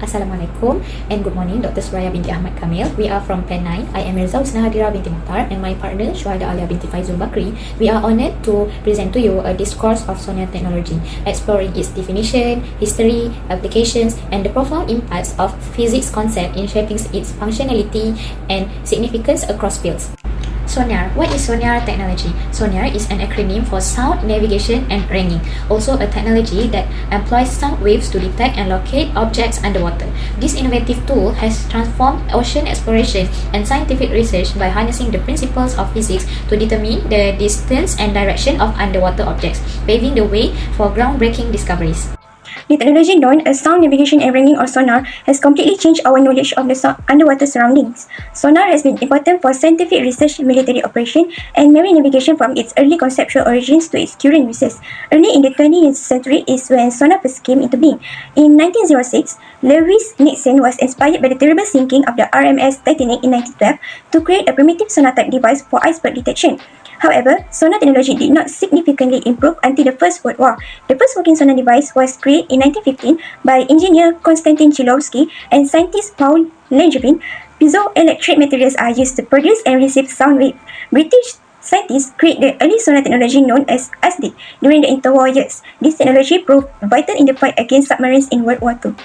Assalamualaikum and good morning, Dr. Suraya binti Ahmad Kamil. We are from Pen 9. I am Mirza Husna Hadira binti Muhtar and my partner Syuhada Alia binti Faizul Bakri. We are honoured to present to you a discourse of SONAR technology, exploring its definition, history, applications and the profound impacts of physics concept in shaping its functionality and significance across fields. SONAR. What is SONAR technology? SONAR is an acronym for Sound, Navigation and Ranging, also a technology that employs sound waves to detect and locate objects underwater. This innovative tool has transformed ocean exploration and scientific research by harnessing the principles of physics to determine the distance and direction of underwater objects, paving the way for groundbreaking discoveries. The technology known as sound navigation and ranging or sonar has completely changed our knowledge of the underwater surroundings. Sonar has been important for scientific research, military operation, and marine navigation from its early conceptual origins to its current uses. Early in the 20th century is when sonar first came into being. In 1906, Lewis Nixon was inspired by the terrible sinking of the RMS Titanic in 1912 to create a primitive sonar-type device for iceberg detection. However, sonar technology did not significantly improve until the First World War. The first working sonar device was created in 1915 by engineer Konstantin Chilowski and scientist Paul Langevin. Piezoelectric materials are used to produce and receive sound waves. British scientists created the early sonar technology known as SD during the interwar years. This technology proved vital in the fight against submarines in World War II.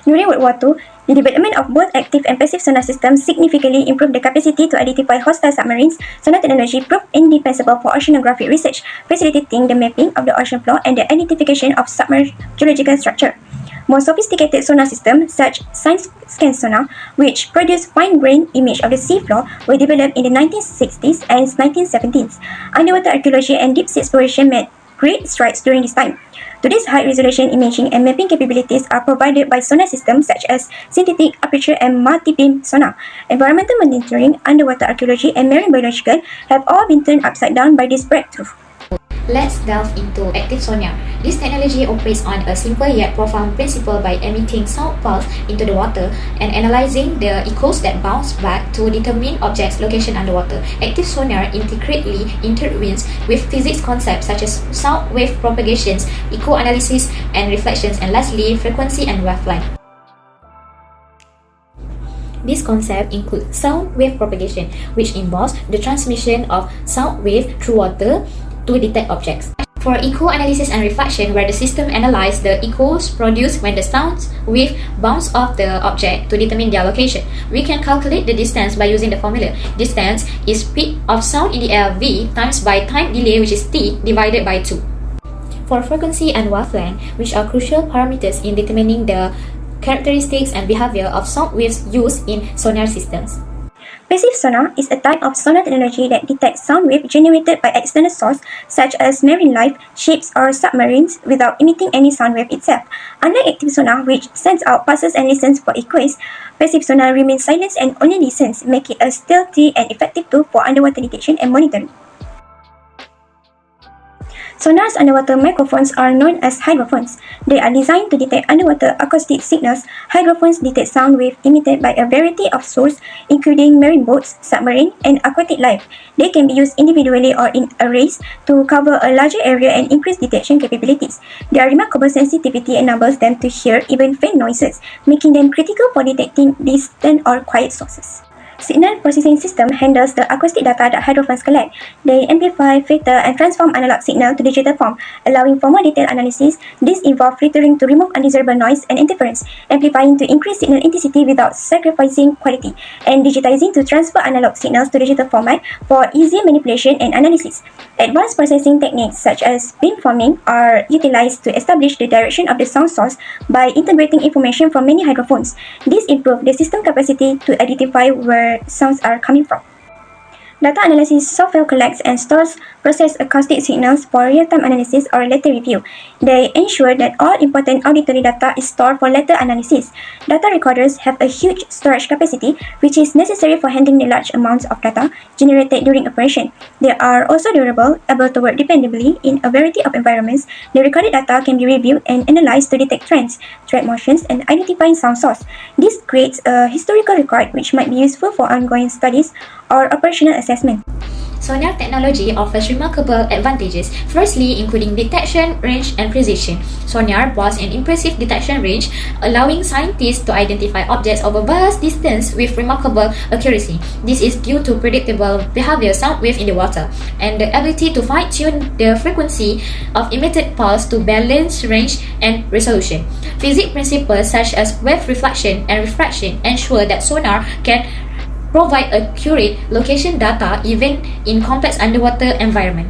During World War II, the development of both active and passive sonar systems significantly improved the capacity to identify hostile submarines. Sonar technology proved indispensable for oceanographic research, facilitating the mapping of the ocean floor and the identification of submerged geological structure. More sophisticated sonar systems, such as scan sonar, which produce fine-grained image of the seafloor, were developed in the 1960s and 1970s. Underwater archaeology and deep-sea exploration made great strides during this time. Today's high-resolution imaging and mapping capabilities are provided by sonar systems such as synthetic aperture and multi-beam sonar. Environmental monitoring, underwater archaeology, and marine biological have all been turned upside down by this breakthrough. Let's delve into active sonar. This technology operates on a simple yet profound principle by emitting sound pulse into the water and analyzing the echoes that bounce back to determine objects' location underwater. Active sonar intricately intertwines with physics concepts such as sound wave propagations, echo analysis and reflections, and lastly, frequency and wavelength. This concept includes sound wave propagation, which involves the transmission of sound wave through water to detect objects. For echo analysis and reflection, where the system analyzes the echoes produced when the sound wave bounce off the object to determine their location. We can calculate the distance by using the formula. Distance is speed of sound in the air v times by time delay, which is t, divided by 2. For frequency and wavelength, which are crucial parameters in determining the characteristics and behavior of sound waves used in sonar systems. Passive sonar is a type of sonar technology that detects sound waves generated by external source such as marine life, ships, or submarines without emitting any sound wave itself. Unlike active sonar, which sends out pulses and listens for echoes, passive sonar remains silent and only listens, making it a stealthy and effective tool for underwater detection and monitoring. Sonar's underwater microphones are known as hydrophones. They are designed to detect underwater acoustic signals. Hydrophones detect sound waves emitted by a variety of sources, including marine boats, submarine, and aquatic life. They can be used individually or in arrays to cover a larger area and increase detection capabilities. Their remarkable sensitivity enables them to hear even faint noises, making them critical for detecting distant or quiet sources. Signal processing system handles the acoustic data that hydrophones collect. They amplify, filter, and transform analog signal to digital form, allowing for more detailed analysis. This involves filtering to remove undesirable noise and interference, amplifying to increase signal intensity without sacrificing quality, and digitizing to transfer analog signals to digital format for easier manipulation and analysis. Advanced processing techniques such as beamforming are utilized to establish the direction of the sound source by integrating information from many hydrophones. This improves the system capacity to identify where sounds are coming from. Data analysis software collects and stores processed acoustic signals for real-time analysis or later review. They ensure that all important auditory data is stored for later analysis. Data recorders have a huge storage capacity, which is necessary for handling the large amounts of data generated during operation. They are also durable, able to work dependably in a variety of environments. The recorded data can be reviewed and analyzed to detect trends, thread motions, and identifying sound source. This creates a historical record which might be useful for ongoing studies or operational assessment. Sonar technology offers remarkable advantages, firstly including detection, range and precision. Sonar boasts an impressive detection range, allowing scientists to identify objects over vast distance with remarkable accuracy. This is due to predictable behavior sound wave in the water and the ability to fine-tune the frequency of emitted pulse to balance range and resolution. Physics principles such as wave reflection and refraction ensure that sonar can provide accurate location data even in complex underwater environment.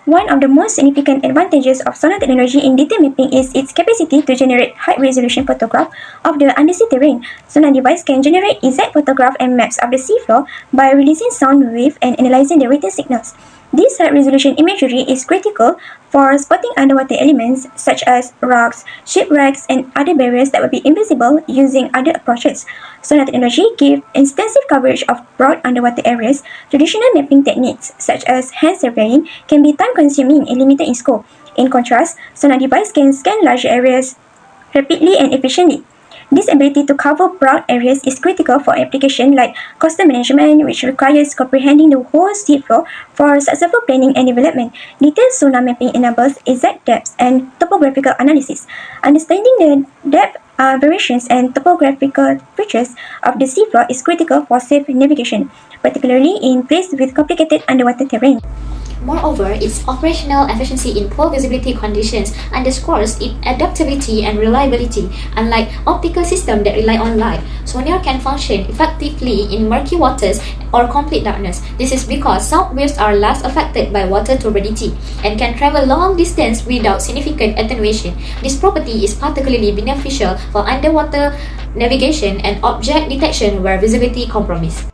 One of the most significant advantages of sonar technology in detail mapping is its capacity to generate high-resolution photograph of the undersea terrain. Sonar device can generate exact photograph and maps of the seafloor by releasing sound wave and analyzing the written signals. This high-resolution imagery is critical for spotting underwater elements such as rocks, shipwrecks, and other barriers that would be invisible using other approaches. Sonar technology gives extensive coverage of broad underwater areas. Traditional mapping techniques such as hand surveying can be time-consuming and limited in scope. In contrast, sonar device can scan large areas rapidly and efficiently. This ability to cover broad areas is critical for applications like coastal management, which requires comprehending the whole seafloor for successful planning and development. Detailed sonar mapping enables exact depths and topographical analysis. Understanding the depth variations and topographical features of the seafloor is critical for safe navigation, particularly in places with complicated underwater terrain. Moreover, its operational efficiency in poor visibility conditions underscores its adaptability and reliability. Unlike optical systems that rely on light, sonar can function effectively in murky waters or complete darkness. This is because sound waves are less affected by water turbidity and can travel long distance without significant attenuation. This property is particularly beneficial for underwater navigation and object detection where visibility compromised.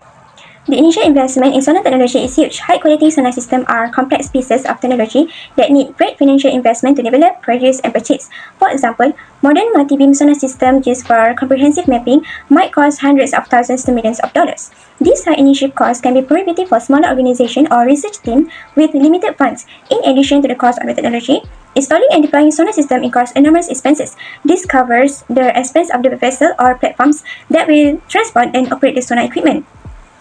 The initial investment in sonar technology is huge. High-quality sonar systems are complex pieces of technology that need great financial investment to develop, produce, and purchase. For example, modern multi-beam sonar systems used for comprehensive mapping might cost hundreds of thousands to millions of dollars. These high initial costs can be prohibitive for smaller organizations or research teams with limited funds. In addition to the cost of the technology, installing and deploying sonar systems incurs enormous expenses. This covers the expense of the vessel or platforms that will transport and operate the sonar equipment,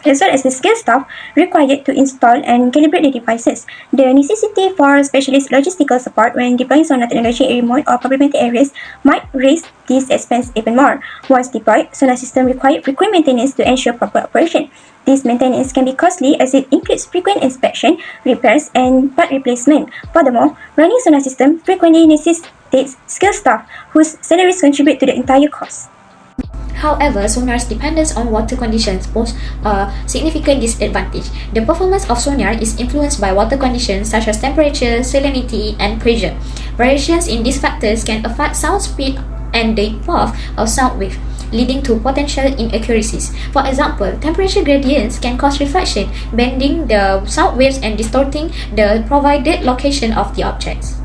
as well as the skilled staff required to install and calibrate the devices. The necessity for specialist logistical support when deploying sonar technology in remote or problematic areas might raise this expense even more. Once deployed, sonar systems require frequent maintenance to ensure proper operation. This maintenance can be costly as it includes frequent inspection, repairs, and part replacement. Furthermore, running sonar systems frequently necessitates skilled staff whose salaries contribute to the entire cost. However, sonar's dependence on water conditions pose a significant disadvantage. The performance of sonar is influenced by water conditions such as temperature, salinity, and pressure. Variations in these factors can affect sound speed and the path of sound wave, leading to potential inaccuracies. For example, temperature gradients can cause reflection, bending the sound waves and distorting the provided location of the objects.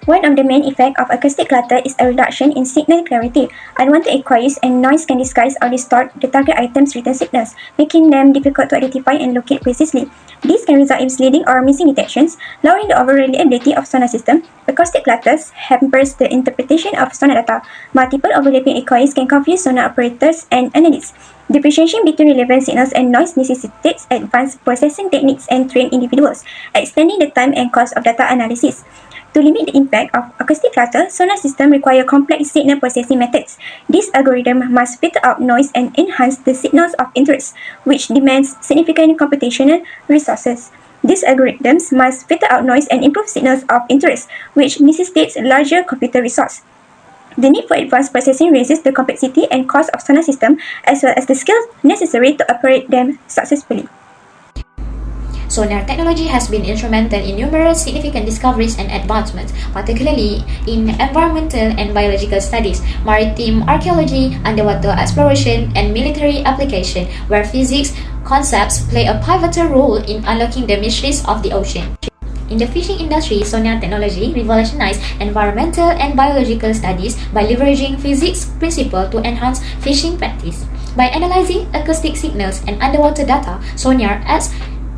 One of the main effects of acoustic clutter is a reduction in signal clarity. Unwanted echoes and noise can disguise or distort the target item's written signals, making them difficult to identify and locate precisely. This can result in misleading or missing detections, lowering the overall reliability of sonar system. Acoustic clutters hampers the interpretation of sonar data. Multiple overlapping echoes can confuse sonar operators and analysts. Differentiation between relevant signals and noise necessitates advanced processing techniques and trained individuals, extending the time and cost of data analysis. To limit the impact of acoustic clutter, sonar systems require complex signal processing methods. This algorithm must filter out noise and enhance the signals of interest, which demands significant computational resources. These algorithms must filter out noise and improve signals of interest, which necessitates larger computer resources. The need for advanced processing raises the complexity and cost of sonar systems, as well as the skills necessary to operate them successfully. Sonar technology has been instrumental in numerous significant discoveries and advancements, particularly in environmental and biological studies, maritime archaeology, underwater exploration, and military application, where physics concepts play a pivotal role in unlocking the mysteries of the ocean. In the fishing industry, sonar technology revolutionized environmental and biological studies by leveraging physics principles to enhance fishing practice. By analyzing acoustic signals and underwater data, sonar aids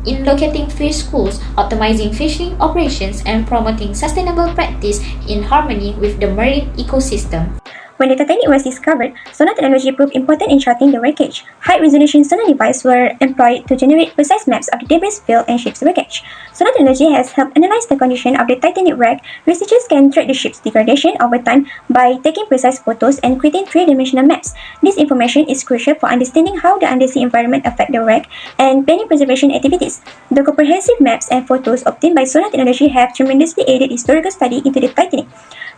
in locating fish schools, optimizing fishing operations, and promoting sustainable practice in harmony with the marine ecosystem. When the Titanic was discovered, sonar technology proved important in charting the wreckage. High-resolution sonar devices were employed to generate precise maps of the debris field and ship's wreckage. Sonar technology has helped analyze the condition of the Titanic wreck. Researchers can track the ship's degradation over time by taking precise photos and creating three-dimensional maps. This information is crucial for understanding how the undersea environment affects the wreck and planning preservation activities. The comprehensive maps and photos obtained by sonar technology have tremendously aided historical study into the Titanic.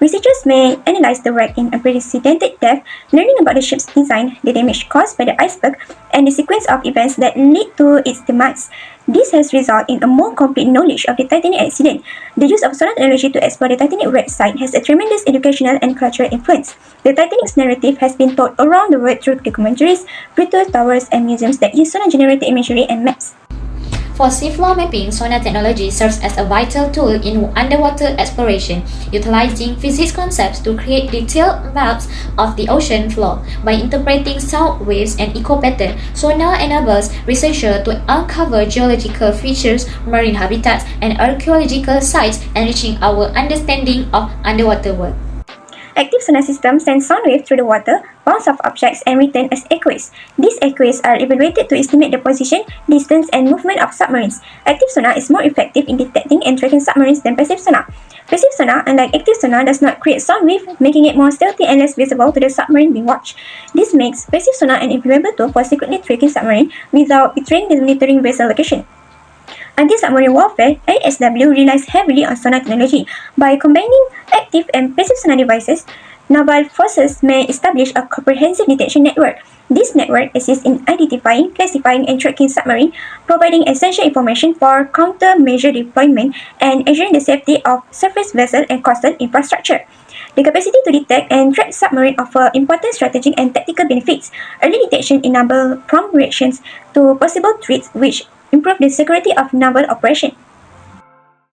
Researchers may analyze the wreck in unprecedented depth, learning about the ship's design, the damage caused by the iceberg, and the sequence of events that lead to its demise. This has resulted in a more complete knowledge of the Titanic accident. The use of sonar technology to explore the Titanic wreck site has a tremendous educational and cultural influence. The Titanic's narrative has been told around the world through documentaries, virtual towers, and museums that use sonar-generated imagery and maps. For seafloor mapping, sonar technology serves as a vital tool in underwater exploration, utilizing physics concepts to create detailed maps of the ocean floor. By interpreting sound waves and echo patterns, sonar enables researchers to uncover geological features, marine habitats, and archaeological sites, enriching our understanding of underwater world. Active sonar systems send sound waves through the water, bounce off objects, and return as echoes. These echoes are evaluated to estimate the position, distance, and movement of submarines. Active sonar is more effective in detecting and tracking submarines than passive sonar. Passive sonar, unlike active sonar, does not create sound wave, making it more stealthy and less visible to the submarine being watched. This makes passive sonar an invaluable tool for secretly tracking submarine without betraying the monitoring vessel location. Anti-submarine warfare (ASW) relies heavily on sonar technology. By combining active and passive sonar devices, naval forces may establish a comprehensive detection network. This network assists in identifying, classifying, and tracking submarines, providing essential information for countermeasure deployment and ensuring the safety of surface vessels and coastal infrastructure. The capacity to detect and track submarines offer important strategic and tactical benefits. Early detection enables prompt reactions to possible threats, which improve the security of naval operations.